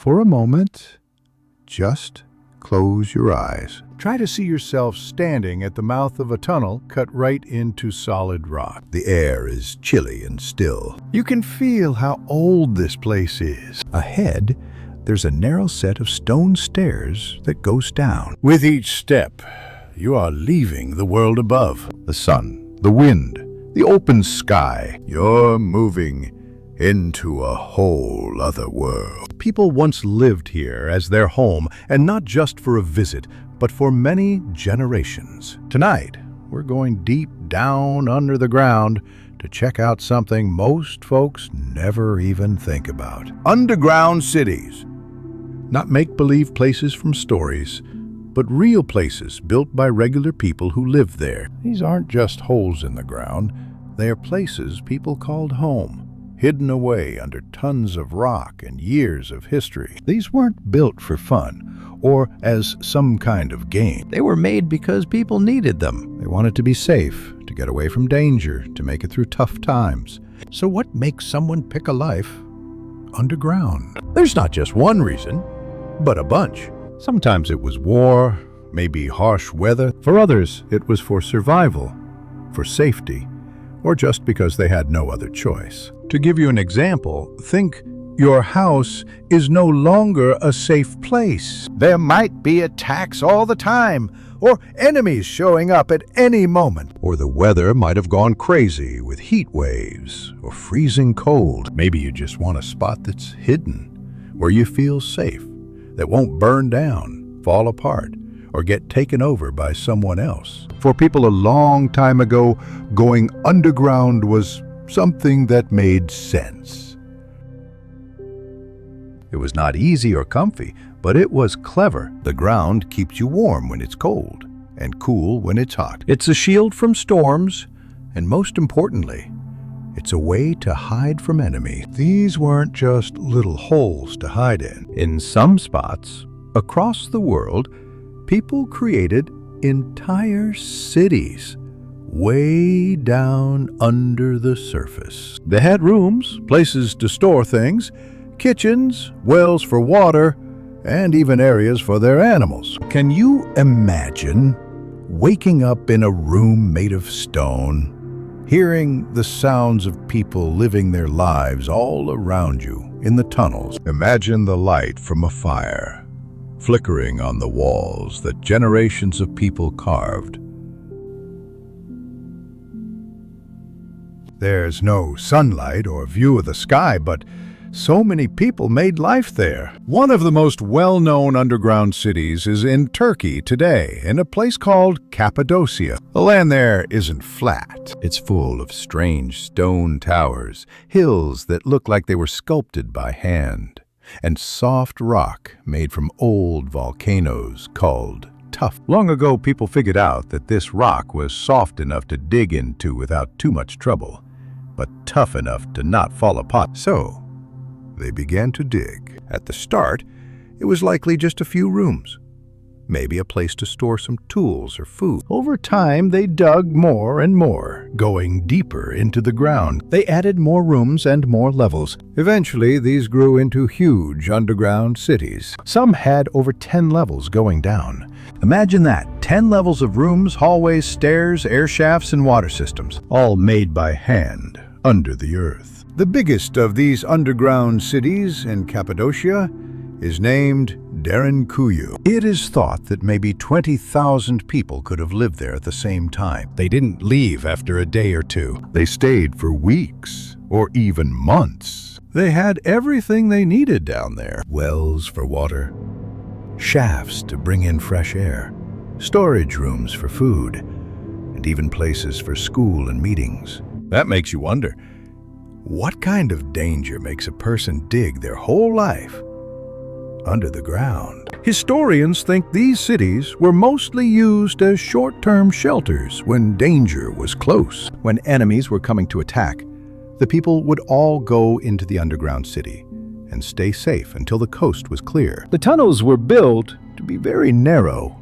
For a moment, just close your eyes. Try to see yourself standing at the mouth of a tunnel cut right into solid rock. The air is chilly and still. You can feel how old this place is. Ahead, there's a narrow set of stone stairs that goes down. With each step, you are leaving the world above. The sun, the wind, the open sky. You're moving into a whole other world. People once lived here as their home, and not just for a visit, but for many generations. Tonight, we're going deep down under the ground to check out something most folks never even think about. Underground cities. Not make-believe places from stories, but real places built by regular people who live there. These aren't just holes in the ground. They are places people called home, hidden away under tons of rock and years of history. These weren't built for fun or as some kind of game. They were made because people needed them. They wanted to be safe, to get away from danger, to make it through tough times. So what makes someone pick a life underground? There's not just one reason, but a bunch. Sometimes it was war, maybe harsh weather. For others, it was for survival, for safety, or just because they had no other choice. To give you an example, think your house is no longer a safe place. There might be attacks all the time, or enemies showing up at any moment. Or the weather might have gone crazy with heat waves or freezing cold. Maybe you just want a spot that's hidden, where you feel safe, that won't burn down, fall apart, or get taken over by someone else. For people a long time ago, going underground was something that made sense. It was not easy or comfy, but it was clever. The ground keeps you warm when it's cold and cool when it's hot. It's a shield from storms, and most importantly, it's a way to hide from enemies. These weren't just little holes to hide in. In some spots across the world, people created entire cities way down under the surface. They had rooms, places to store things, kitchens, wells for water, and even areas for their animals. Can you imagine waking up in a room made of stone, hearing the sounds of people living their lives all around you in the tunnels? Imagine the light from a fire, flickering on the walls that generations of people carved. There's no sunlight or view of the sky, but so many people made life there. One of the most well-known underground cities is in Turkey today, in a place called Cappadocia. The land there isn't flat. It's full of strange stone towers, hills that look like they were sculpted by hand, and soft rock made from old volcanoes called tuff. Long ago, people figured out that this rock was soft enough to dig into without too much trouble, but tough enough to not fall apart. So they began to dig. At the start, it was likely just a few rooms, maybe a place to store some tools or food. Over time, they dug more and more, going deeper into the ground. They added more rooms and more levels. Eventually, these grew into huge underground cities. Some had over 10 levels going down. Imagine that, 10 levels of rooms, hallways, stairs, air shafts, and water systems, all made by hand under the earth. The biggest of these underground cities in Cappadocia is named Derinkuyu. It is thought that maybe 20,000 people could have lived there at the same time. They didn't leave after a day or two. They stayed for weeks or even months. They had everything they needed down there. Wells for water, shafts to bring in fresh air, storage rooms for food, and even places for school and meetings. That makes you wonder, what kind of danger makes a person dig their whole life under the ground? Historians think these cities were mostly used as short-term shelters when danger was close. When enemies were coming to attack, the people would all go into the underground city and stay safe until the coast was clear. The tunnels were built to be very narrow,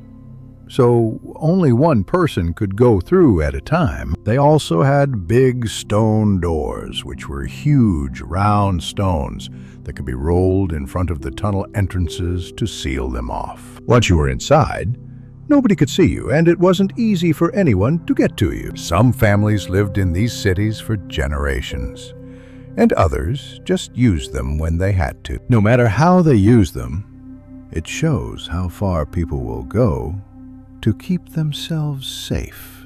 so only one person could go through at a time. They also had big stone doors, which were huge round stones that could be rolled in front of the tunnel entrances to seal them off. Once you were inside, nobody could see you, and it wasn't easy for anyone to get to you. Some families lived in these cities for generations, and others just used them when they had to. No matter how they use them, it shows how far people will go to keep themselves safe.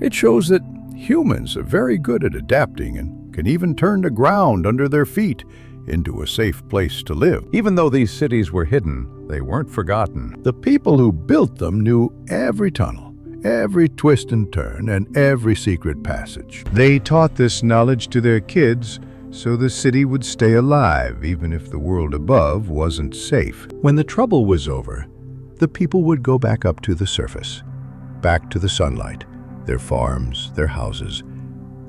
It shows that humans are very good at adapting and can even turn the ground under their feet into a safe place to live. Even though these cities were hidden, they weren't forgotten. The people who built them knew every tunnel, every twist and turn, and every secret passage. They taught this knowledge to their kids so the city would stay alive even if the world above wasn't safe. When the trouble was over, the people would go back up to the surface, back to the sunlight, their farms, their houses,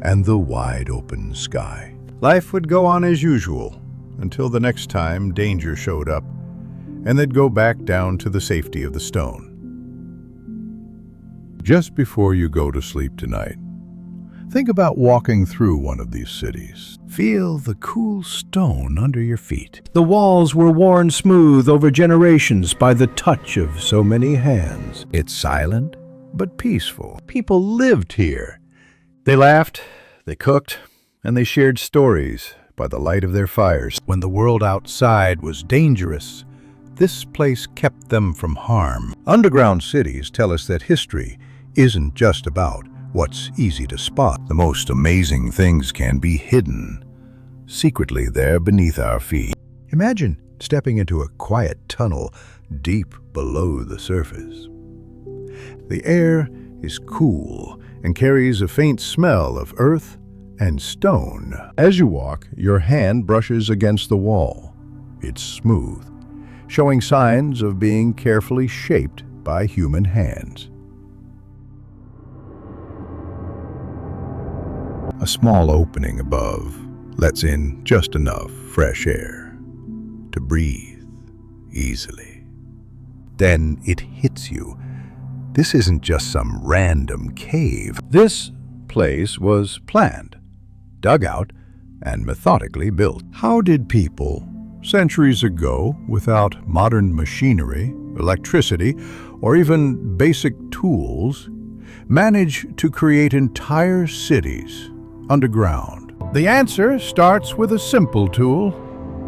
and the wide open sky. Life would go on as usual until the next time danger showed up, and they'd go back down to the safety of the stone. Just before you go to sleep tonight, think about walking through one of these cities. Feel the cool stone under your feet. The walls were worn smooth over generations by the touch of so many hands. It's silent, but peaceful. People lived here. They laughed, they cooked, and they shared stories by the light of their fires. When the world outside was dangerous, this place kept them from harm. Underground cities tell us that history isn't just about what's easy to spot. The most amazing things can be hidden, secretly there beneath our feet. Imagine stepping into a quiet tunnel deep below the surface. The air is cool and carries a faint smell of earth and stone. As you walk, your hand brushes against the wall. It's smooth, showing signs of being carefully shaped by human hands. A small opening above lets in just enough fresh air to breathe easily. Then it hits you. This isn't just some random cave. This place was planned, dug out, and methodically built. How did people, centuries ago, without modern machinery, electricity, or even basic tools, manage to create entire cities underground? The answer starts with a simple tool,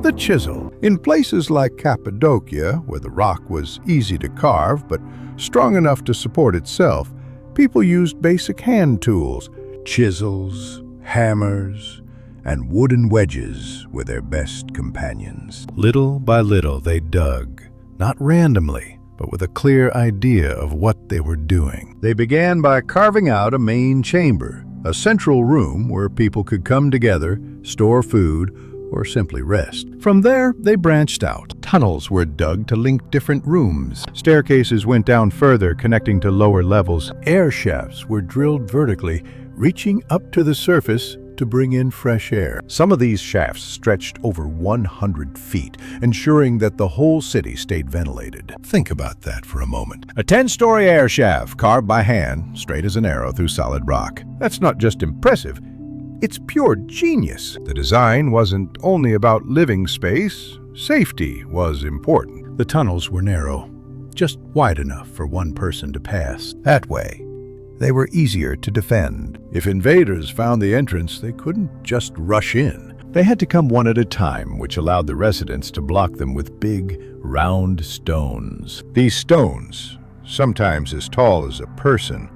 the chisel. In places like Cappadocia, where the rock was easy to carve but strong enough to support itself, people used basic hand tools. Chisels, hammers, and wooden wedges were their best companions. Little by little they dug, not randomly, but with a clear idea of what they were doing. They began by carving out a main chamber, a central room where people could come together, store food, or simply rest. From there, they branched out. Tunnels were dug to link different rooms. Staircases went down further, connecting to lower levels. Air shafts were drilled vertically, reaching up to the surface to bring in fresh air. Some of these shafts stretched over 100 feet, ensuring that the whole city stayed ventilated. Think about that for a moment. A 10-story air shaft carved by hand, straight as an arrow through solid rock. That's not just impressive, it's pure genius. The design wasn't only about living space, safety was important. The tunnels were narrow, just wide enough for one person to pass. That way, they were easier to defend. If invaders found the entrance, they couldn't just rush in. They had to come one at a time, which allowed the residents to block them with big, round stones. These stones, sometimes as tall as a person,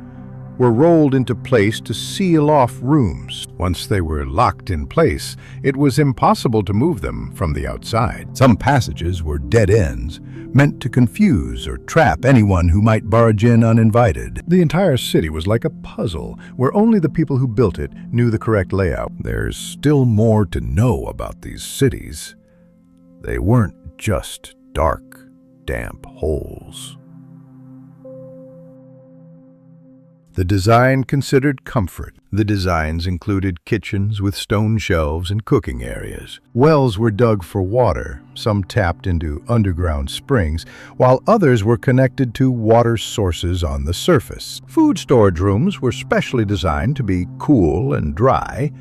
were rolled into place to seal off rooms. Once they were locked in place, it was impossible to move them from the outside. Some passages were dead ends, meant to confuse or trap anyone who might barge in uninvited. The entire city was like a puzzle, where only the people who built it knew the correct layout. There's still more to know about these cities. They weren't just dark, damp holes. The design considered comfort. The designs included kitchens with stone shelves and cooking areas. Wells were dug for water, some tapped into underground springs, while others were connected to water sources on the surface. Food storage rooms were specially designed to be cool and dry,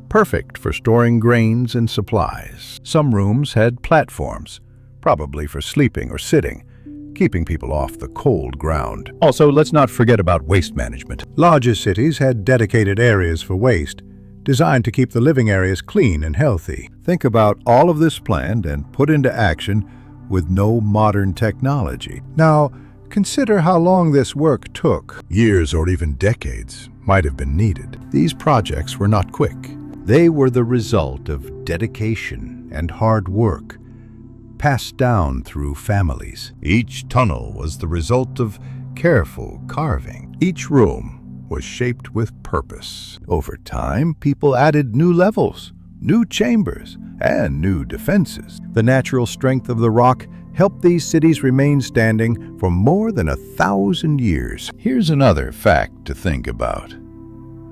perfect for storing grains and supplies. Some rooms had platforms, probably for sleeping or sitting, keeping people off the cold ground. Also, let's not forget about waste management. Larger cities had dedicated areas for waste, designed to keep the living areas clean and healthy. Think about all of this planned and put into action with no modern technology. Now, consider how long this work took. Years or even decades might have been needed. These projects were not quick. They were the result of dedication and hard work, passed down through families. Each tunnel was the result of careful carving. Each room was shaped with purpose. Over time, people added new levels, new chambers, and new defenses. The natural strength of the rock helped these cities remain standing for more than 1,000 years. Here's another fact to think about.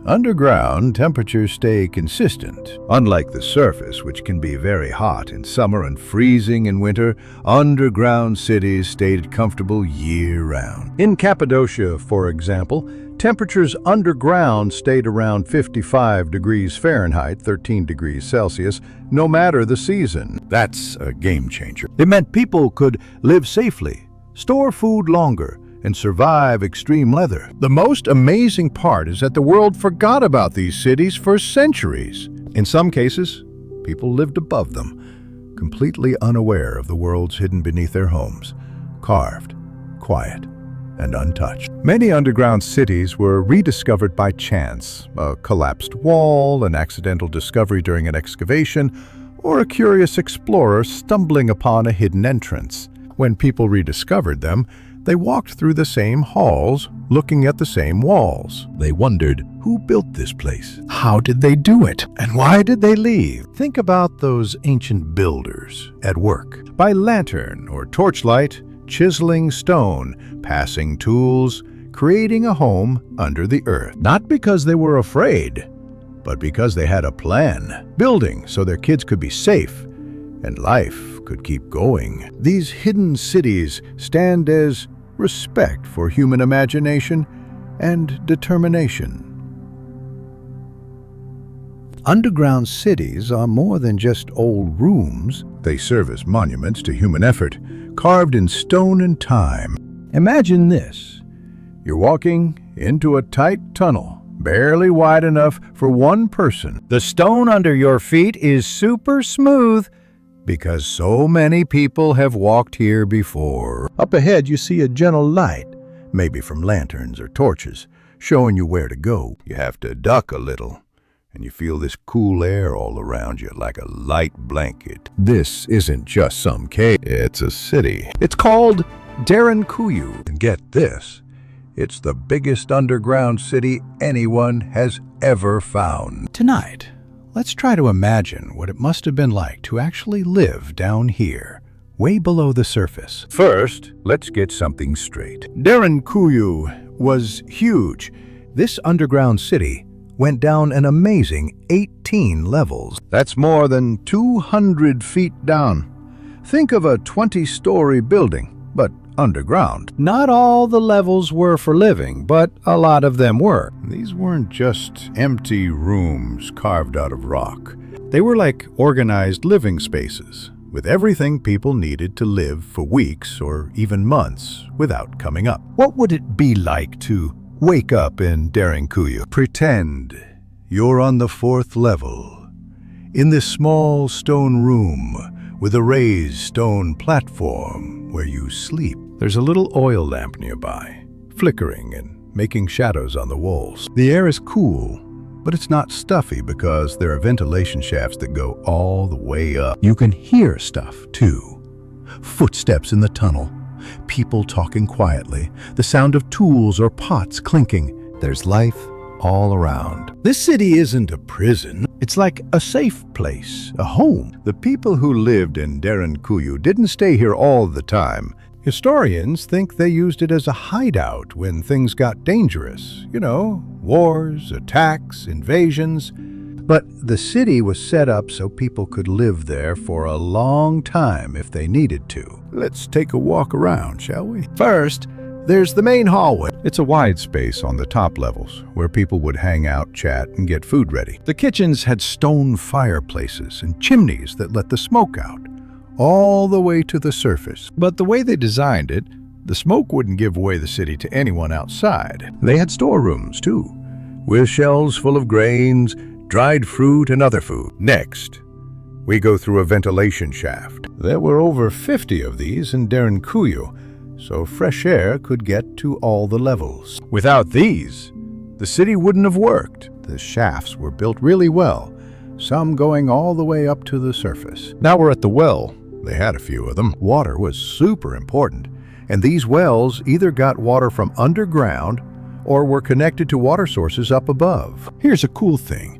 Underground, temperatures stay consistent. Unlike the surface, which can be very hot in summer and freezing in winter, underground cities stayed comfortable year-round. In Cappadocia, for example, temperatures underground stayed around 55 degrees Fahrenheit, 13 degrees Celsius, no matter the season. That's a game changer. It meant people could live safely, store food longer, and survive extreme weather. The most amazing part is that the world forgot about these cities for centuries. In some cases, people lived above them, completely unaware of the worlds hidden beneath their homes, carved, quiet, and untouched. Many underground cities were rediscovered by chance, a collapsed wall, an accidental discovery during an excavation, or a curious explorer stumbling upon a hidden entrance. When people rediscovered them, they walked through the same halls, looking at the same walls. They wondered, who built this place? How did they do it? And why did they leave? Think about those ancient builders at work. By lantern or torchlight, chiseling stone, passing tools, creating a home under the earth. Not because they were afraid, but because they had a plan. Building so their kids could be safe and life could keep going. These hidden cities stand as respect for human imagination and determination. Underground cities are more than just old rooms. They serve as monuments to human effort, carved in stone and time. Imagine this. You're walking into a tight tunnel, barely wide enough for one person. The stone under your feet is super smooth, because so many people have walked here before. Up ahead, you see a gentle light, maybe from lanterns or torches, showing you where to go. You have to duck a little, and you feel this cool air all around you like a light blanket. This isn't just some cave, it's a city. It's called Derinkuyu. And get this, it's the biggest underground city anyone has ever found. Tonight, let's try to imagine what it must have been like to actually live down here, way below the surface. First, let's get something straight. Derinkuyu was huge. This underground city went down an amazing 18 levels. That's more than 200 feet down. Think of a 20-story building, but underground. Not all the levels were for living, but a lot of them were. These weren't just empty rooms carved out of rock. They were like organized living spaces, with everything people needed to live for weeks or even months without coming up. What would it be like to wake up in Derinkuyu? Pretend you're on the 4th level, in this small stone room with a raised stone platform where you sleep. There's a little oil lamp nearby, flickering and making shadows on the walls. The air is cool, but it's not stuffy because there are ventilation shafts that go all the way up. You can hear stuff, too. Footsteps in the tunnel, people talking quietly, the sound of tools or pots clinking. There's life all around. This city isn't a prison. It's like a safe place, a home. The people who lived in Derinkuyu didn't stay here all the time. Historians think they used it as a hideout when things got dangerous. Wars, attacks, invasions. But the city was set up so people could live there for a long time if they needed to. Let's take a walk around, shall we? First, there's the main hallway. It's a wide space on the top levels where people would hang out, chat, and get food ready. The kitchens had stone fireplaces and chimneys that let the smoke out, all the way to the surface. But the way they designed it, the smoke wouldn't give away the city to anyone outside. They had storerooms, too, with shelves full of grains, dried fruit, and other food. Next, we go through a ventilation shaft. There were over 50 of these in Derinkuyu, so fresh air could get to all the levels. Without these, the city wouldn't have worked. The shafts were built really well, some going all the way up to the surface. Now we're at the well. They had a few of them. Water was super important, and these wells either got water from underground or were connected to water sources up above. Here's a cool thing.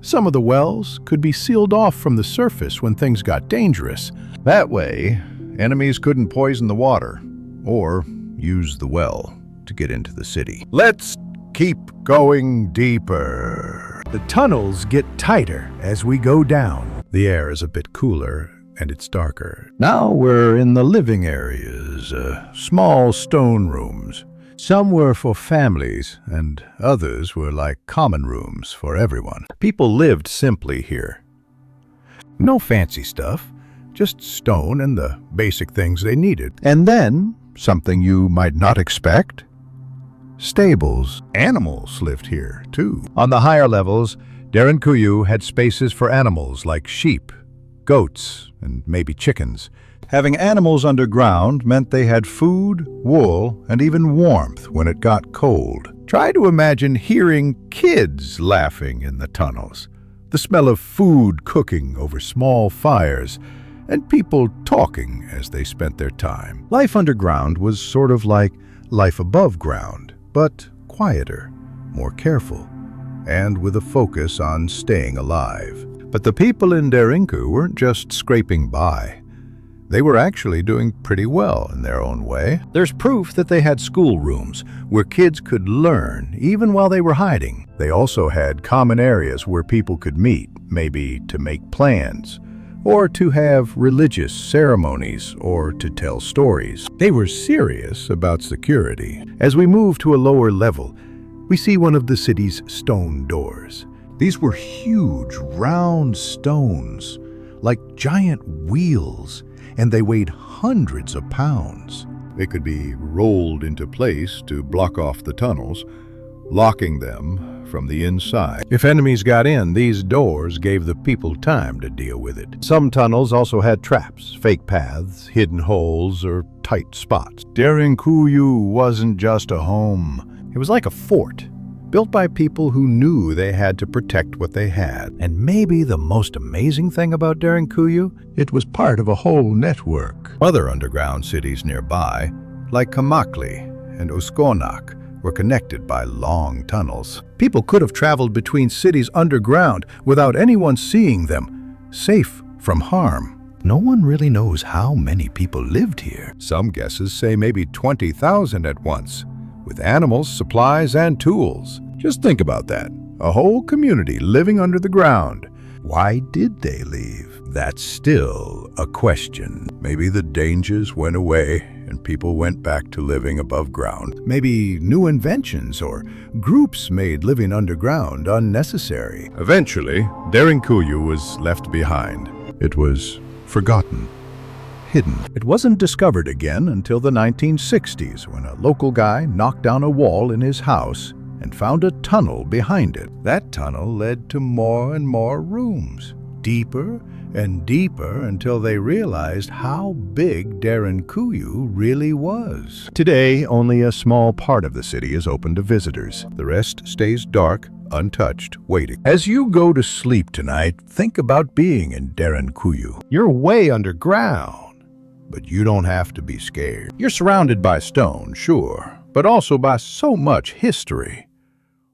Some of the wells could be sealed off from the surface when things got dangerous. That way, enemies couldn't poison the water or use the well to get into the city. Let's keep going deeper. The tunnels get tighter as we go down. The air is a bit cooler and it's darker. Now we're in the living areas, small stone rooms. Some were for families, and others were like common rooms for everyone. People lived simply here. No fancy stuff, just stone and the basic things they needed. And then, something you might not expect, stables. Animals lived here, too. On the higher levels, Derinkuyu had spaces for animals like sheep, goats, and maybe chickens. Having animals underground meant they had food, wool, and even warmth when it got cold. Try to imagine hearing kids laughing in the tunnels, the smell of food cooking over small fires, and people talking as they spent their time. Life underground was sort of like life above ground, but quieter, more careful, and with a focus on staying alive. But the people in Derinku weren't just scraping by. They were actually doing pretty well in their own way. There's proof that they had schoolrooms where kids could learn even while they were hiding. They also had common areas where people could meet, maybe to make plans, or to have religious ceremonies, or to tell stories. They were serious about security. As we move to a lower level, we see one of the city's stone doors. These were huge, round stones, like giant wheels, and they weighed hundreds of pounds. They could be rolled into place to block off the tunnels, locking them from the inside. If enemies got in, these doors gave the people time to deal with it. Some tunnels also had traps, fake paths, hidden holes, or tight spots. Derinkuyu wasn't just a home. It was like a fort, built by people who knew they had to protect what they had. And maybe the most amazing thing about Derinkuyu, it was part of a whole network. Other underground cities nearby, like Kamakli and Uskonak, were connected by long tunnels. People could have traveled between cities underground without anyone seeing them, safe from harm. No one really knows how many people lived here. Some guesses say maybe 20,000 at once, with animals, supplies, and tools. Just think about that. A whole community living under the ground. Why did they leave? That's still a question. Maybe the dangers went away and people went back to living above ground. Maybe new inventions or groups made living underground unnecessary. Eventually, Derinkuyu was left behind. It was forgotten, hidden. It wasn't discovered again until the 1960s when a local guy knocked down a wall in his house and found a tunnel behind it. That tunnel led to more and more rooms, deeper and deeper, until they realized how big Derinkuyu really was. Today, only a small part of the city is open to visitors. The rest stays dark, untouched, waiting. As you go to sleep tonight, think about being in Derinkuyu. You're way underground, but you don't have to be scared. You're surrounded by stone, sure, but also by so much history,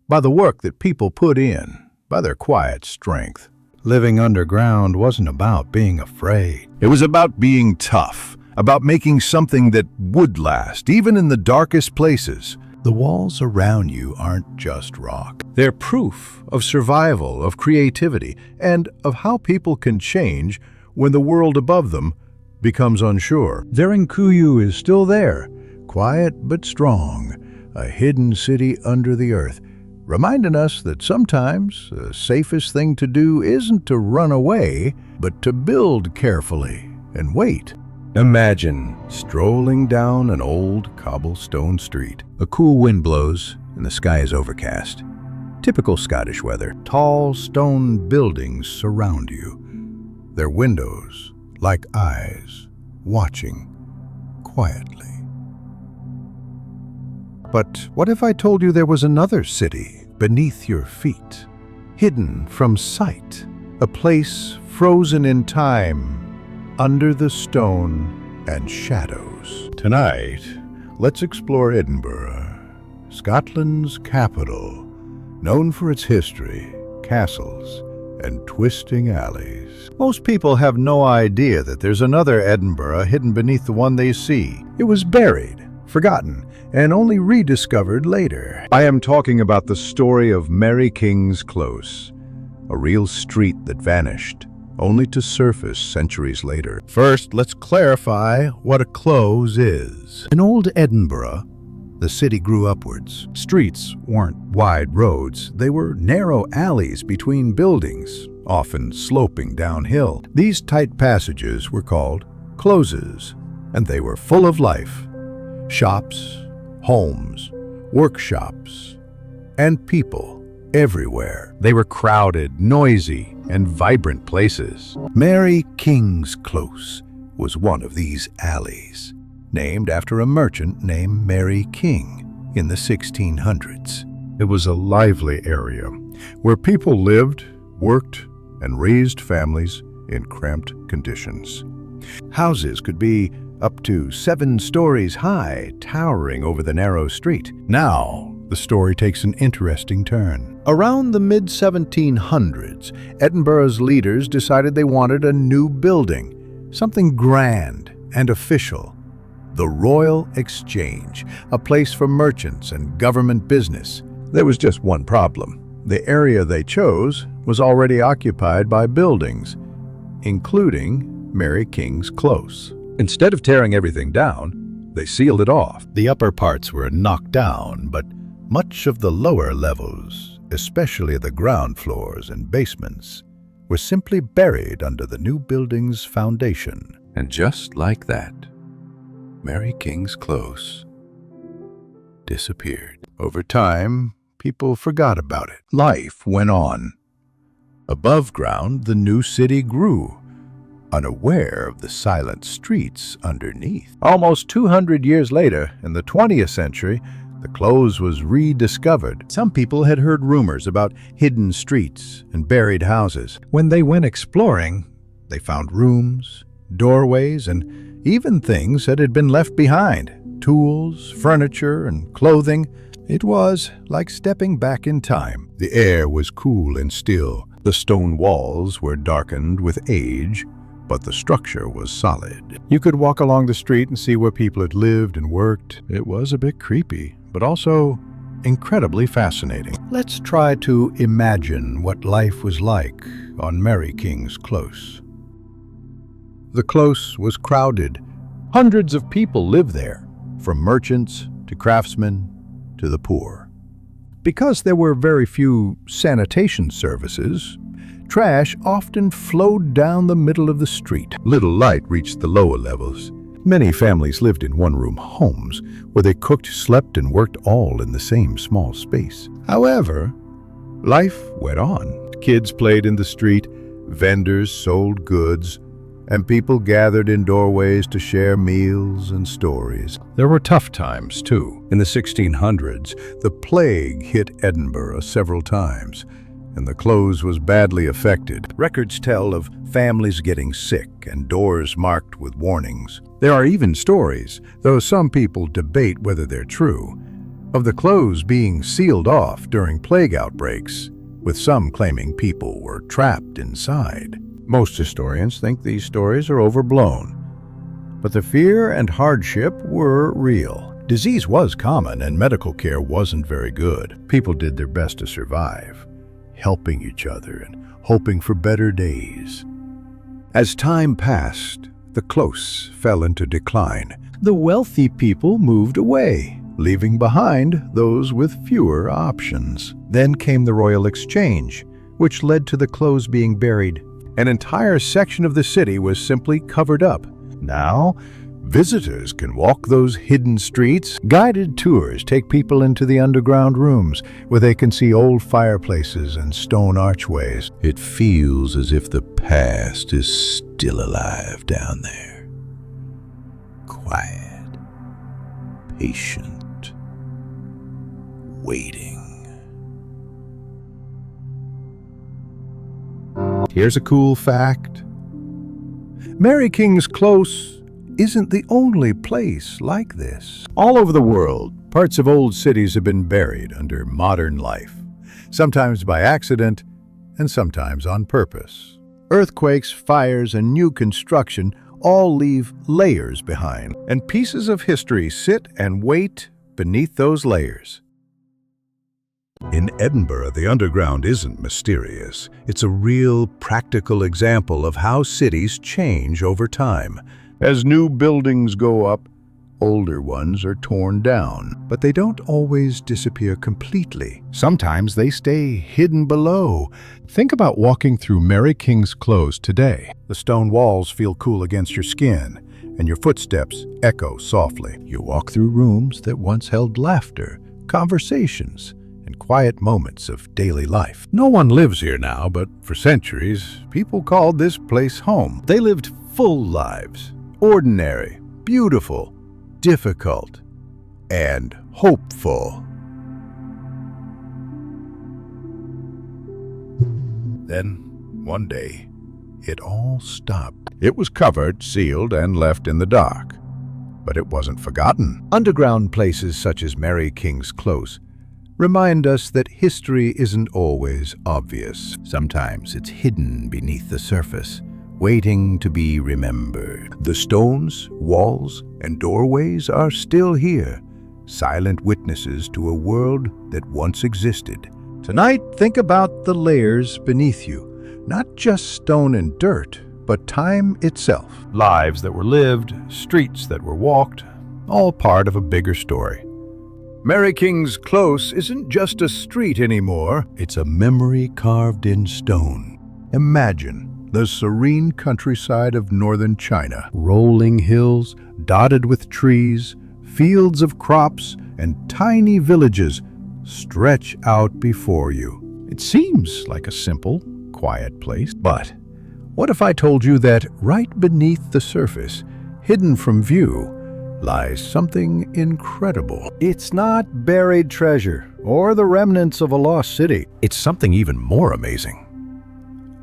by the work that people put in, by their quiet strength. Living underground wasn't about being afraid. It was about being tough about making something that would last, even in the darkest places. The walls around you aren't just rock. They're proof of survival, of creativity, and of how people can change when the world above them becomes unsure. Derinkuyu is still there, quiet but strong, a hidden city under the earth, reminding us that sometimes the safest thing to do isn't to run away, but to build carefully and wait. Imagine strolling down an old cobblestone street. A cool wind blows and the sky is overcast. Typical Scottish weather. Tall stone buildings surround you. Their windows like eyes, watching quietly. But what if I told you there was another city beneath your feet, hidden from sight, a place frozen in time, under the stone and shadows? Tonight, let's explore Edinburgh, Scotland's capital, known for its history, castles, and twisting alleys. Most people have no idea that there's another Edinburgh hidden beneath the one they see. It was buried, forgotten, and only rediscovered later. I am talking about the story of Mary King's Close, a real street that vanished, only to surface centuries later. First, let's clarify what a close is. In old Edinburgh, the city grew upwards. Streets weren't wide roads. They were narrow alleys between buildings, often sloping downhill. These tight passages were called closes, and they were full of life. Shops, homes, workshops, and people everywhere. They were crowded, noisy, and vibrant places. Mary King's Close was one of these alleys, named after a merchant named Mary King in the 1600s. It was a lively area where people lived, worked, and raised families in cramped conditions. Houses could be up to 7 stories high, towering over the narrow street. Now, the story takes an interesting turn. Around the mid-1700s, Edinburgh's leaders decided they wanted a new building, something grand and official. The Royal Exchange, a place for merchants and government business. There was just one problem. The area they chose was already occupied by buildings, including Mary King's Close. Instead of tearing everything down, they sealed it off. The upper parts were knocked down, but much of the lower levels, especially the ground floors and basements, were simply buried under the new building's foundation. And just like that, Mary King's Close disappeared. Over time, people forgot about it. Life went on. Above ground, the new city grew, unaware of the silent streets underneath. Almost 200 years later, in the 20th century, the close was rediscovered. Some people had heard rumors about hidden streets and buried houses. When they went exploring, they found rooms, doorways, and even things that had been left behind. Tools, furniture, and clothing. It was like stepping back in time. The air was cool and still. The stone walls were darkened with age, but the structure was solid. You could walk along the street and see where people had lived and worked. It was a bit creepy, but also incredibly fascinating. Let's try to imagine what life was like on Mary King's Close. The close was crowded. Hundreds of people lived there, from merchants to craftsmen to the poor. Because there were very few sanitation services, trash often flowed down the middle of the street. Little light reached the lower levels. Many families lived in one-room homes where they cooked, slept, and worked all in the same small space. However, life went on. Kids played in the street, vendors sold goods, and people gathered in doorways to share meals and stories. There were tough times, too. In the 1600s, the plague hit Edinburgh several times, and the close was badly affected. Records tell of families getting sick and doors marked with warnings. There are even stories, though some people debate whether they're true, of the close being sealed off during plague outbreaks, with some claiming people were trapped inside. Most historians think these stories are overblown, But the fear and hardship were real. Disease was common and medical care wasn't very good. People did their best to survive, helping each other and hoping for better days. As time passed, the close fell into decline. The wealthy people moved away, leaving behind those with fewer options. Then came the Royal Exchange, which led to the close being buried. An entire section of the city was simply covered up. Now, visitors can walk those hidden streets. Guided tours take people into the underground rooms, where they can see old fireplaces and stone archways. It feels as if the past is still alive down there. Quiet, patient, waiting. Here's a cool fact. Mary King's Close isn't the only place like this. All over the world, parts of old cities have been buried under modern life, sometimes by accident and sometimes on purpose. Earthquakes, fires, and new construction all leave layers behind, and pieces of history sit and wait beneath those layers. In Edinburgh, the underground isn't mysterious. It's a real, practical example of how cities change over time. As new buildings go up, older ones are torn down. But they don't always disappear completely. Sometimes they stay hidden below. Think about walking through Mary King's Close today. The stone walls feel cool against your skin, and your footsteps echo softly. You walk through rooms that once held laughter, conversations, and quiet moments of daily life. No one lives here now, but for centuries, people called this place home. They lived full lives, ordinary, beautiful, difficult, and hopeful. Then, one day, it all stopped. It was covered, sealed, and left in the dark. But it wasn't forgotten. Underground places such as Mary King's Close remind us that history isn't always obvious. Sometimes it's hidden beneath the surface, waiting to be remembered. The stones, walls, and doorways are still here, silent witnesses to a world that once existed. Tonight, think about the layers beneath you, not just stone and dirt, but time itself. Lives that were lived, streets that were walked, all part of a bigger story. Mary King's Close isn't just a street anymore, it's a memory carved in stone. Imagine the serene countryside of northern China, rolling hills dotted with trees, fields of crops, and tiny villages stretch out before you. It seems like a simple, quiet place, but what if I told you that right beneath the surface, hidden from view, lies something incredible? It's not buried treasure or the remnants of a lost city. It's something even more amazing.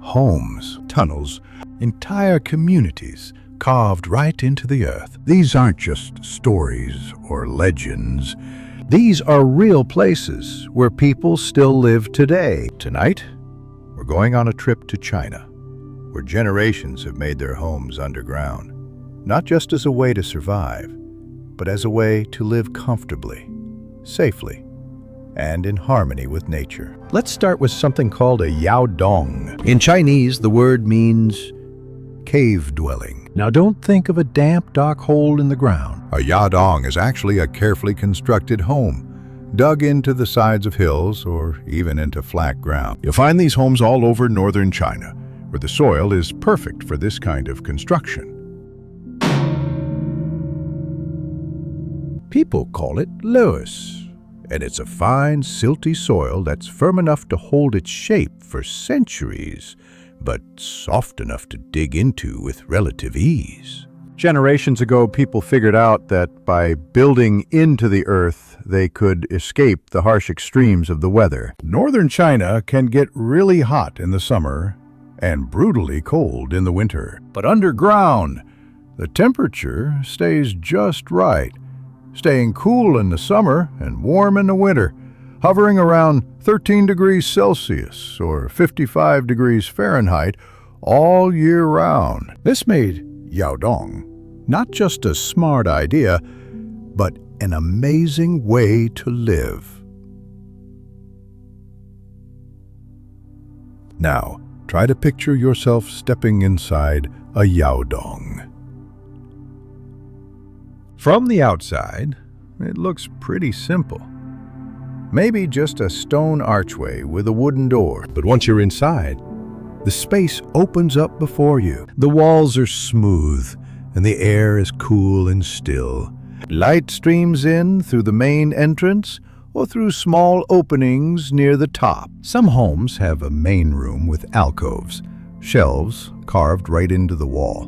Homes, tunnels, entire communities carved right into the earth. These aren't just stories or legends. These are real places where people still live today. Tonight, we're going on a trip to China, where generations have made their homes underground, not just as a way to survive, but as a way to live comfortably, safely, and in harmony with nature. Let's start with something called a yaodong. In Chinese, the word means cave dwelling. Now don't think of a damp, dark hole in the ground. A yaodong is actually a carefully constructed home, dug into the sides of hills or even into flat ground. You'll find these homes all over northern China, where the soil is perfect for this kind of construction. People call it loess, and it's a fine, silty soil that's firm enough to hold its shape for centuries, but soft enough to dig into with relative ease. Generations ago, people figured out that by building into the earth, they could escape the harsh extremes of the weather. Northern China can get really hot in the summer and brutally cold in the winter. But underground, the temperature stays just right, staying cool in the summer and warm in the winter, hovering around 13 degrees Celsius or 55 degrees Fahrenheit all year round. This made yaodong Not just a smart idea, but an amazing way to live. Now, try to picture yourself stepping inside a yaodong. From the outside, it looks pretty simple. Maybe just a stone archway with a wooden door. But once you're inside, the space opens up before you. The walls are smooth, and the air is cool and still. Light streams in through the main entrance or through small openings near the top. Some homes have a main room with alcoves, shelves carved right into the wall,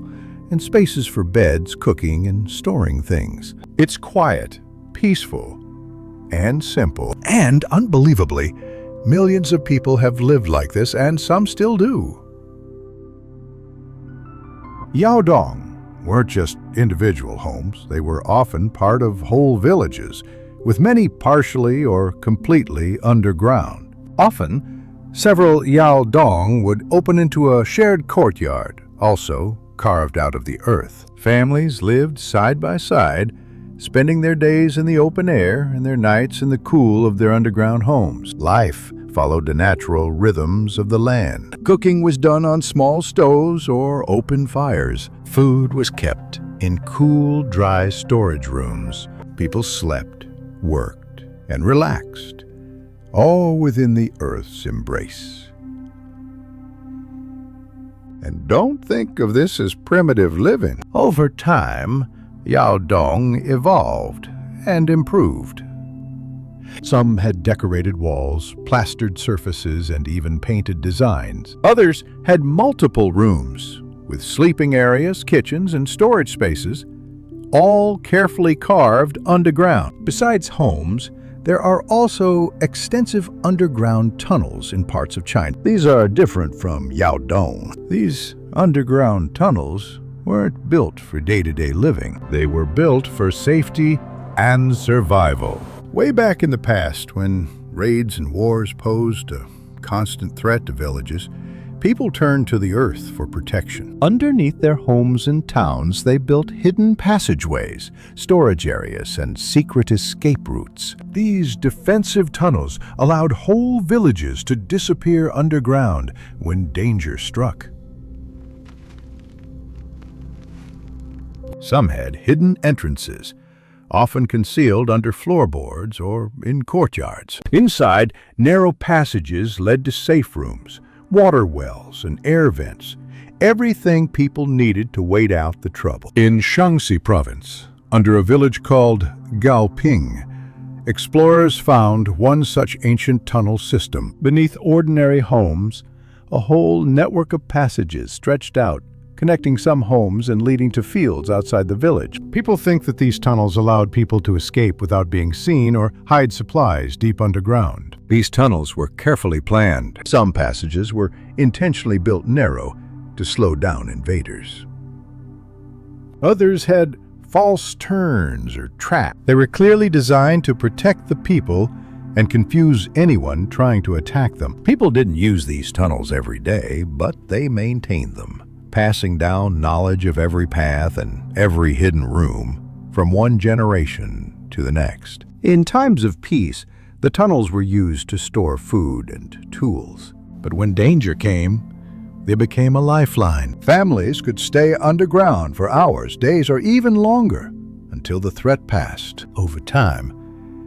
and spaces for beds, cooking, and storing things. It's quiet, peaceful, and simple. And unbelievably, millions of people have lived like this, and some still do. Yaodong weren't just individual homes. They were often part of whole villages, with many partially or completely underground. Often, several yaodong would open into a shared courtyard, also carved out of the earth. Families lived side by side, spending their days in the open air and their nights in the cool of their underground homes. Life followed the natural rhythms of the land. Cooking was done on small stoves or open fires. Food was kept in cool, dry storage rooms. People slept, worked, and relaxed, all within the earth's embrace. And don't think of this as primitive living. Over time, yaodong evolved and improved. Some had decorated walls, plastered surfaces, and even painted designs. Others had multiple rooms, with sleeping areas, kitchens, and storage spaces, all carefully carved underground. Besides homes, there are also extensive underground tunnels in parts of China. These are different from yaodong. These underground tunnels weren't built for day-to-day living. They were built for safety and survival. Way back in the past, when raids and wars posed a constant threat to villages, people turned to the earth for protection. Underneath their homes and towns, they built hidden passageways, storage areas, and secret escape routes. These defensive tunnels allowed whole villages to disappear underground when danger struck. Some had hidden entrances, often concealed under floorboards or in courtyards. Inside, narrow passages led to safe rooms, water wells, and air vents, everything people needed to wait out the trouble. In Shaanxi province, under a village called Gaoping, explorers found one such ancient tunnel system. Beneath ordinary homes, a whole network of passages stretched out, connecting some homes and leading to fields outside the village. People think that these tunnels allowed people to escape without being seen or hide supplies deep underground. These tunnels were carefully planned. Some passages were intentionally built narrow to slow down invaders. Others had false turns or traps. They were clearly designed to protect the people and confuse anyone trying to attack them. People didn't use these tunnels every day, but they maintained them, passing down knowledge of every path and every hidden room from one generation to the next. In times of peace, the tunnels were used to store food and tools. But when danger came, they became a lifeline. Families could stay underground for hours, days, or even longer until the threat passed. Over time,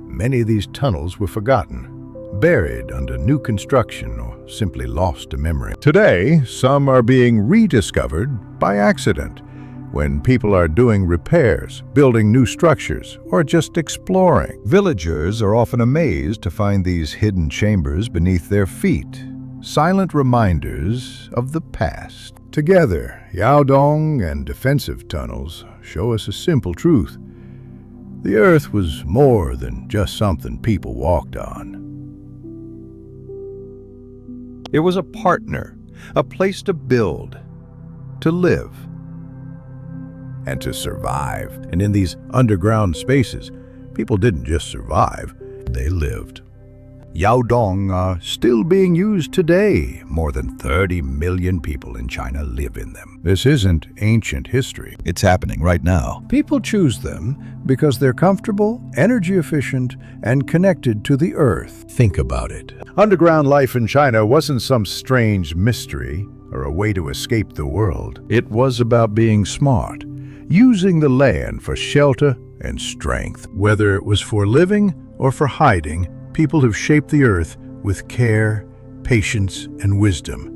many of these tunnels were forgotten, buried under new construction, or simply lost to memory. Today, some are being rediscovered by accident, when people are doing repairs, building new structures, or just exploring. Villagers are often amazed to find these hidden chambers beneath their feet, silent reminders of the past. Together, yaodong and defensive tunnels show us a simple truth. The earth was more than just something people walked on. It was a partner, a place to build, to live, and to survive. And in these underground spaces, people didn't just survive, they lived. Yaodong are still being used today. More than 30 million people in China live in them. This isn't ancient history. It's happening right now. People choose them because they're comfortable, energy efficient, and connected to the earth. Think about it. Underground life in China wasn't some strange mystery or a way to escape the world. It was about being smart, using the land for shelter and strength. Whether it was for living or for hiding, people have shaped the earth with care, patience, and wisdom.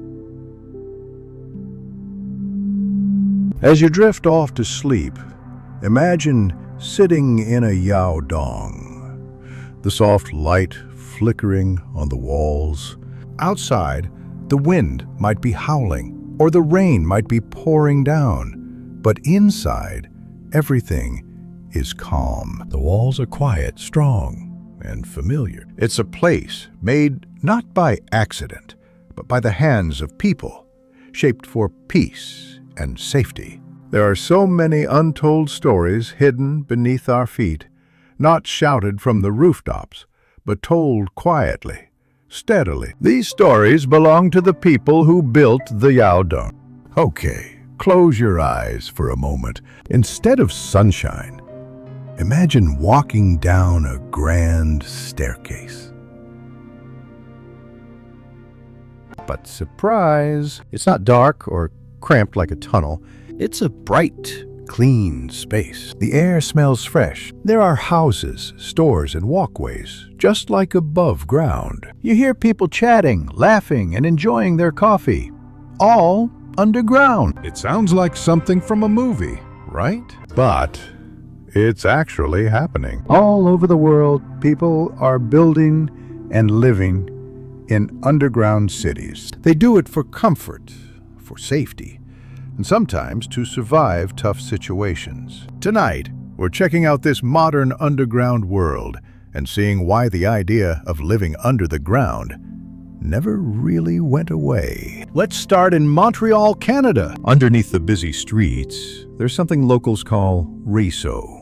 As you drift off to sleep, imagine sitting in a yaodong, the soft light flickering on the walls. Outside, the wind might be howling, or the rain might be pouring down, but inside, everything is calm. The walls are quiet, strong, and familiar. It's a place made not by accident, but by the hands of people, shaped for peace and safety. There are so many untold stories hidden beneath our feet, not shouted from the rooftops, but told quietly, steadily. These stories belong to the people who built the Yaodong. Okay, close your eyes for a moment. Instead of sunshine, imagine walking down a grand staircase. But surprise, it's not dark or cramped like a tunnel. It's a bright, clean space. The air smells fresh. There are houses, stores, and walkways, just like above ground. You hear people chatting, laughing, and enjoying their coffee, all underground. It sounds like something from a movie, right? But it's actually happening. All over the world, people are building and living in underground cities. They do it for comfort, for safety, and sometimes to survive tough situations. Tonight, we're checking out this modern underground world and seeing why the idea of living under the ground never really went away. Let's start in Montreal, Canada. Underneath the busy streets, there's something locals call Riso,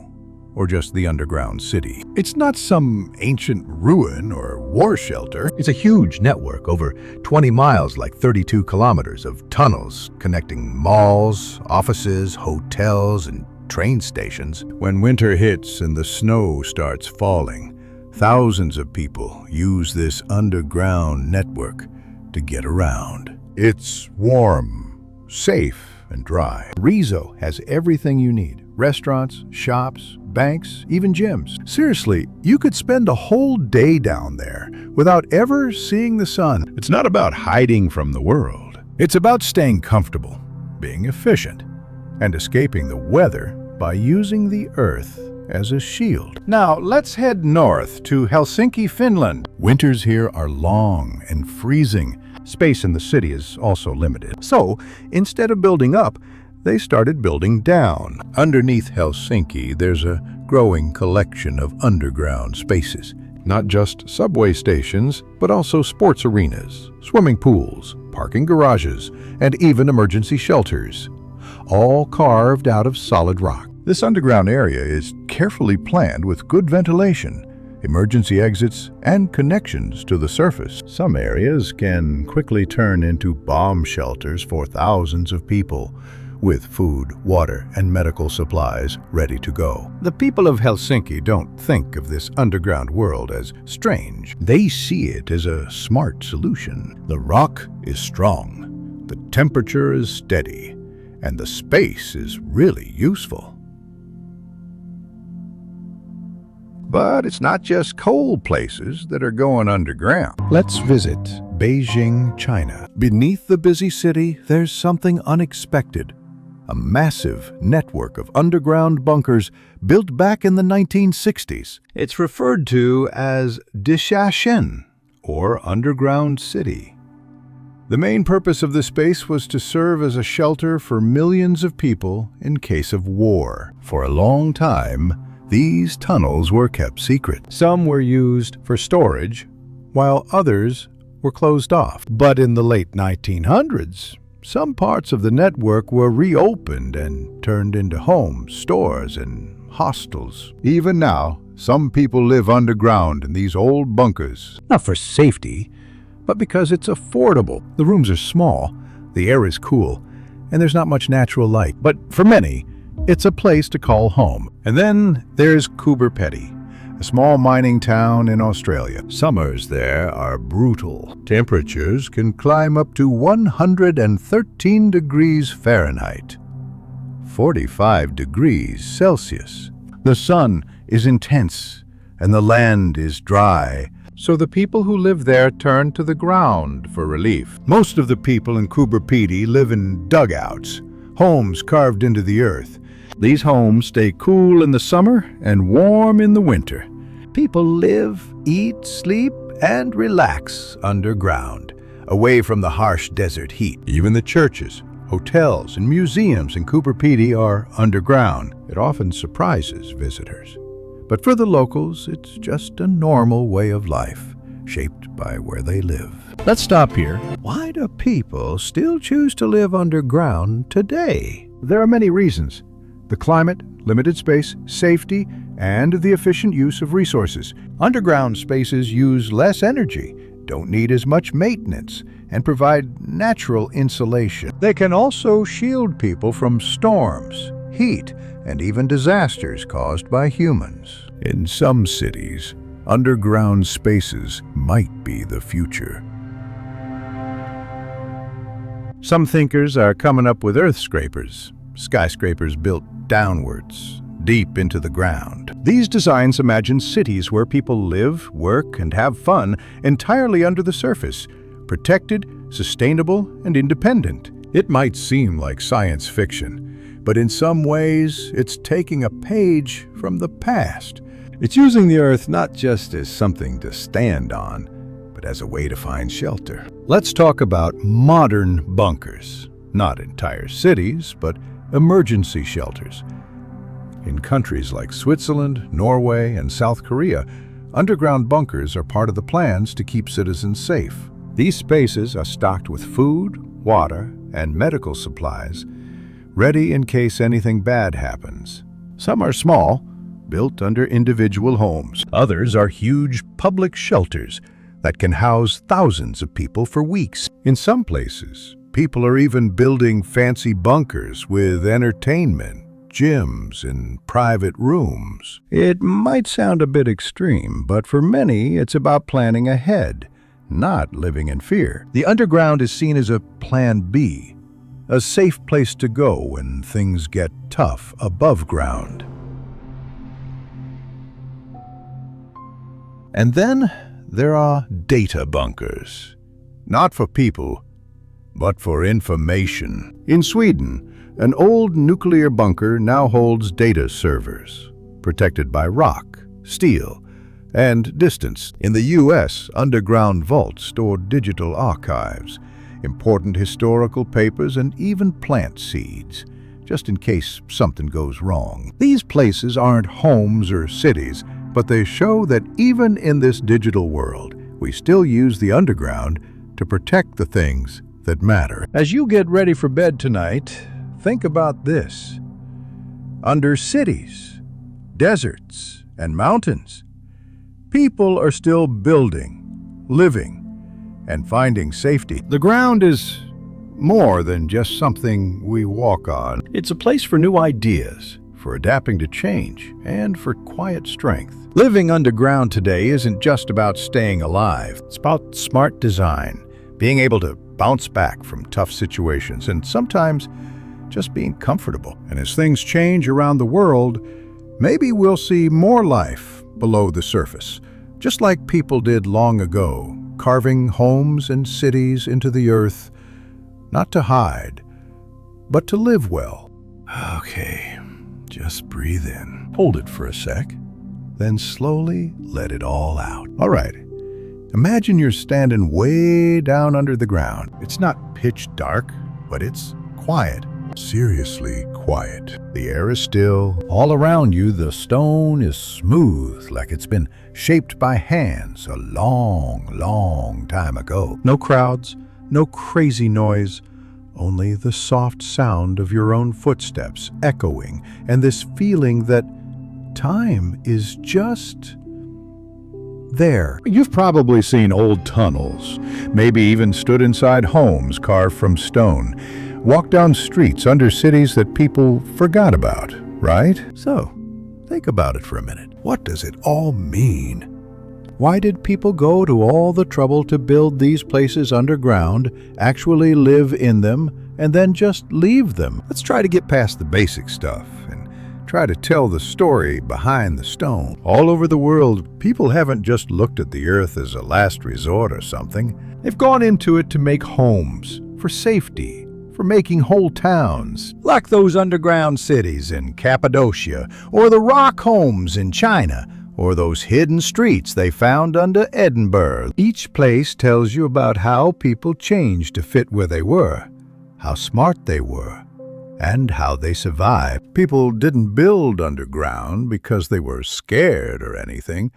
or just the underground city. It's not some ancient ruin or war shelter. It's a huge network, over 20 miles, like 32 kilometers of tunnels connecting malls, offices, hotels, and train stations. When winter hits and the snow starts falling, thousands of people use this underground network to get around. It's warm, safe, and dry. Riso has everything you need. Restaurants, shops, banks, even gyms. Seriously, you could spend a whole day down there without ever seeing the sun. It's not about hiding from the world. It's about staying comfortable, being efficient, and escaping the weather by using the earth as a shield. Now, let's head north to Helsinki, Finland. Winters here are long and freezing. Space in the city is also limited. So, instead of building up, they started building down. Underneath Helsinki, there's a growing collection of underground spaces. Not just subway stations, but also sports arenas, swimming pools, parking garages, and even emergency shelters, all carved out of solid rock. This underground area is carefully planned with good ventilation, emergency exits, and connections to the surface. Some areas can quickly turn into bomb shelters for thousands of people, with food, water, and medical supplies ready to go. The people of Helsinki don't think of this underground world as strange. They see it as a smart solution. The rock is strong, the temperature is steady, and the space is really useful. But it's not just cold places that are going underground. Let's visit Beijing, China. Beneath the busy city, there's something unexpected. A massive network of underground bunkers built back in the 1960s. It's referred to as Dishashen, or underground city. The main purpose of the space was to serve as a shelter for millions of people in case of war. For a long time, these tunnels were kept secret. Some were used for storage, while others were closed off. But in the late 1900s, some parts of the network were reopened and turned into homes, stores, and hostels. Even now, Some people live underground in these old bunkers, not for safety, but because it's affordable. The rooms are small, the air is cool, and there's not much natural light. But for many, it's a place to call home. And then there's Coober Pedy, a small mining town in Australia. Summers there are brutal. Temperatures can climb up to 113 degrees Fahrenheit, 45 degrees Celsius. The sun is intense and the land is dry, so the people who live there turn to the ground for relief. Most of the people in Coober Pedy live in dugouts, homes carved into the earth. These homes stay cool in the summer and warm in the winter. People live, eat, sleep, and relax underground, away from the harsh desert heat. Even the churches, hotels, and museums in Coober Pedy are underground. It often surprises visitors. But for the locals, it's just a normal way of life, shaped by where they live. Let's stop here. Why do people still choose to live underground today? There are many reasons. The climate, limited space, safety, and the efficient use of resources. Underground spaces use less energy, don't need as much maintenance, and provide natural insulation. They can also shield people from storms, heat, and even disasters caused by humans. In some cities, underground spaces might be the future. Some thinkers are coming up with earth scrapers, skyscrapers built downwards, deep into the ground. These designs imagine cities where people live, work, and have fun entirely under the surface, protected, sustainable, and independent. It might seem like science fiction, but in some ways, it's taking a page from the past. It's using the Earth not just as something to stand on, but as a way to find shelter. Let's talk about modern bunkers. Not entire cities, but emergency shelters. In countries like Switzerland, Norway, and South Korea, underground bunkers are part of the plans to keep citizens safe. These spaces are stocked with food, water, and medical supplies, ready in case anything bad happens. Some are small, built under individual homes. Others are huge public shelters that can house thousands of people for weeks. In some places, people are even building fancy bunkers with entertainment, gyms, and private rooms. It might sound a bit extreme, but for many, it's about planning ahead, not living in fear. The underground is seen as a plan B, a safe place to go when things get tough above ground. And then there are data bunkers, not for people, but for information. In Sweden, an old nuclear bunker now holds data servers, protected by rock, steel, and distance. In the U.S., underground vaults store digital archives, important historical papers, and even plant seeds, just in case something goes wrong. These places aren't homes or cities, but they show that even in this digital world, we still use the underground to protect the things that matter. As you get ready for bed tonight, think about this. Under cities, deserts, and mountains, people are still building, living, and finding safety. The ground is more than just something we walk on. It's a place for new ideas, for adapting to change, and for quiet strength. Living underground today isn't just about staying alive. It's about smart design, being able to bounce back from tough situations, and sometimes just being comfortable. And as things change around the world, maybe we'll see more life below the surface, just like people did long ago, carving homes and cities into the earth, not to hide, but to live well. Okay, just breathe in. Hold it for a sec, then slowly let it all out. All right. Imagine you're standing way down under the ground. It's not pitch dark, but it's quiet. Seriously quiet. The air is still. All around you, the stone is smooth, like it's been shaped by hands a long, long time ago. No crowds, no crazy noise, only the soft sound of your own footsteps echoing, and this feeling that time is just there. You've probably seen old tunnels, maybe even stood inside homes carved from stone, walked down streets under cities that people forgot about, right? So, think about it for a minute. What does it all mean? Why did people go to all the trouble to build these places underground, actually live in them, and then just leave them? Let's try to get past the basic stuff and try to tell the story behind the stone. All over the world, people haven't just looked at the earth as a last resort or something. They've gone into it to make homes, for safety, for making whole towns, like those underground cities in Cappadocia, or the rock homes in China, or those hidden streets they found under Edinburgh. Each place tells you about how people changed to fit where they were, how smart they were, and how they survived. People didn't build underground because they were scared or anything.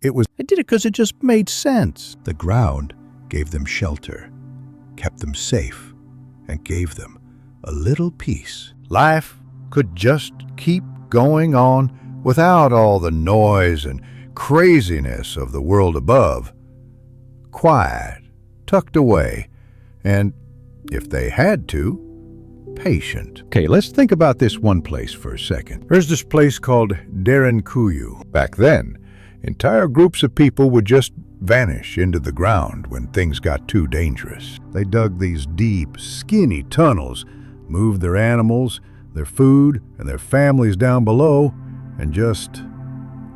They did it because it just made sense. The ground gave them shelter, kept them safe, and gave them a little peace. Life could just keep going on without all the noise and craziness of the world above. Quiet, tucked away, and, if they had to, patient. Okay, let's think about this one place for a second. There's this place called Derinkuyu. Back then, entire groups of people would just vanish into the ground when things got too dangerous. They dug these deep, skinny tunnels, moved their animals, their food, and their families down below, and just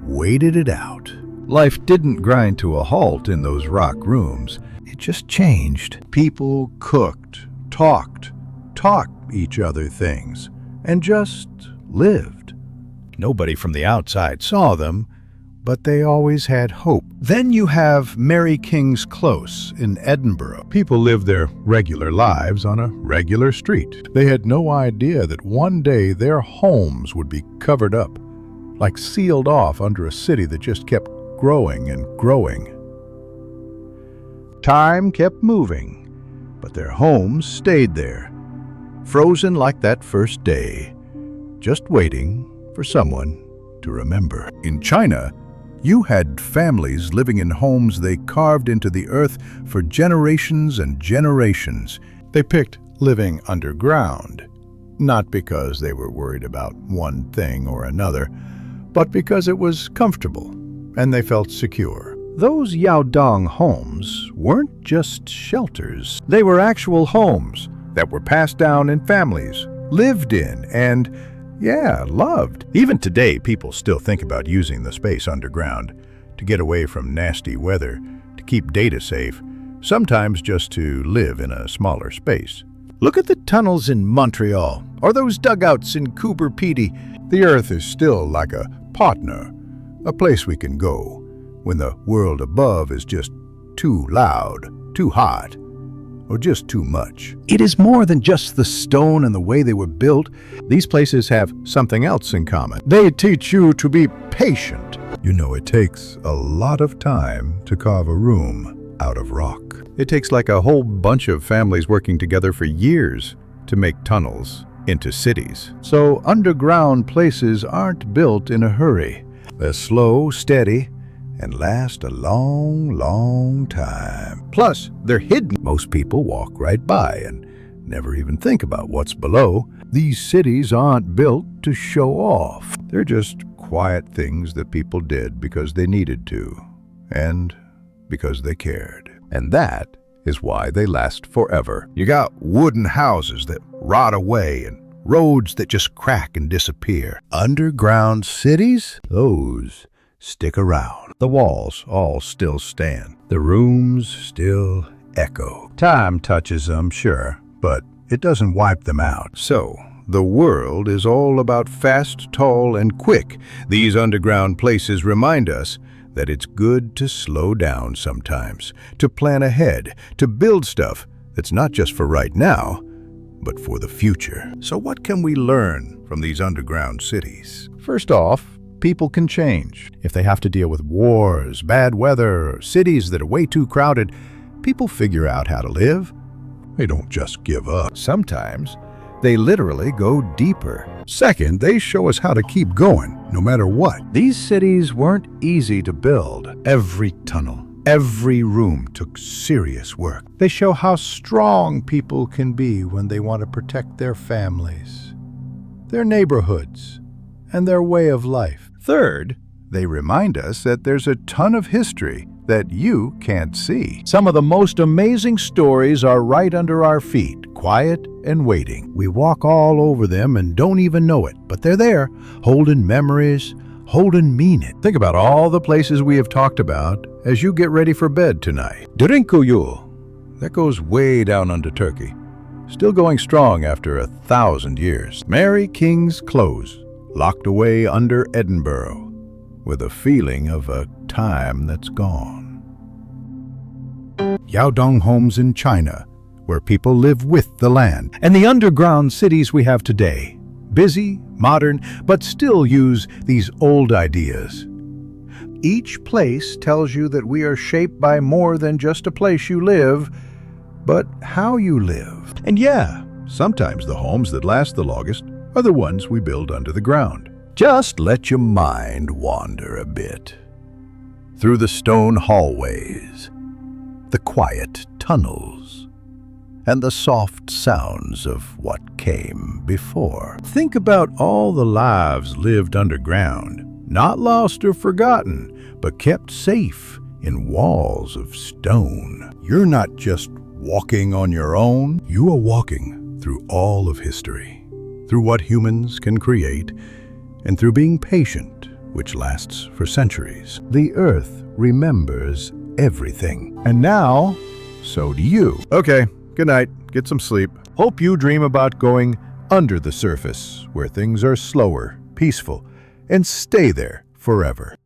waited it out. Life didn't grind to a halt in those rock rooms. It just changed. People cooked, talked, taught each other things, and just lived. Nobody from the outside saw them, but they always had hope. Then you have Mary King's Close in Edinburgh. People lived their regular lives on a regular street. They had no idea that one day their homes would be covered up, like sealed off under a city that just kept growing and growing. Time kept moving, but their homes stayed there, frozen like that first day, just waiting for someone to remember. In China, you had families living in homes they carved into the earth for generations and generations. They picked living underground, not because they were worried about one thing or another, but because it was comfortable and they felt secure. Those Yaodong homes weren't just shelters. They were actual homes that were passed down in families, lived in, and, loved. Even today, people still think about using the space underground to get away from nasty weather, to keep data safe, sometimes just to live in a smaller space. Look at the tunnels in Montreal, or those dugouts in Cooper Pedy. The earth is still like a partner, a place we can go when the world above is just too loud, too hot, or just too much. It is more than just the stone and the way they were built. These places have something else in common. They teach you to be patient. You know, it takes a lot of time to carve a room out of rock. It takes like a whole bunch of families working together for years to make tunnels into cities. So underground places aren't built in a hurry. They're slow, steady, and last a long, long time. Plus, they're hidden. Most people walk right by and never even think about what's below. These cities aren't built to show off. They're just quiet things that people did because they needed to, and because they cared. And that is why they last forever. You got wooden houses that rot away and roads that just crack and disappear. Underground cities? Those stick around. The walls all still stand. The rooms still echo. Time touches them, sure, but it doesn't wipe them out. So, the world is all about fast, tall, and quick. These underground places remind us that it's good to slow down sometimes, to plan ahead, to build stuff that's not just for right now, but for the future. So what can we learn from these underground cities? First off, people can change. If they have to deal with wars, bad weather, or cities that are way too crowded, people figure out how to live. They don't just give up. Sometimes They literally go deeper. Second, they show us how to keep going, no matter what. These cities weren't easy to build. Every tunnel, every room took serious work. They show how strong people can be when they want to protect their families, their neighborhoods, and their way of life. Third, they remind us that there's a ton of history that you can't see. Some of the most amazing stories are right under our feet, quiet and waiting. We walk all over them and don't even know it, but they're there, holding memories, holding meaning. Think about all the places we have talked about as you get ready for bed tonight. Derinkuyu, that goes way down under Turkey, still going strong after 1,000 years. Mary King's Close, locked away under Edinburgh, with a feeling of a time that's gone. Yaodong homes in China, where people live with the land. And the underground cities we have today, busy, modern, but still use these old ideas. Each place tells you that we are shaped by more than just a place you live, but how you live. And yeah, sometimes the homes that last the longest are the ones we build under the ground. Just let your mind wander a bit. Through the stone hallways, the quiet tunnels, and the soft sounds of what came before. Think about all the lives lived underground, not lost or forgotten, but kept safe in walls of stone. You're not just walking on your own, you are walking through all of history, through what humans can create, and through being patient, which lasts for centuries. The earth remembers everything. And now, so do you. Okay, good night. Get some sleep. Hope you dream about going under the surface, where things are slower, peaceful, and stay there forever.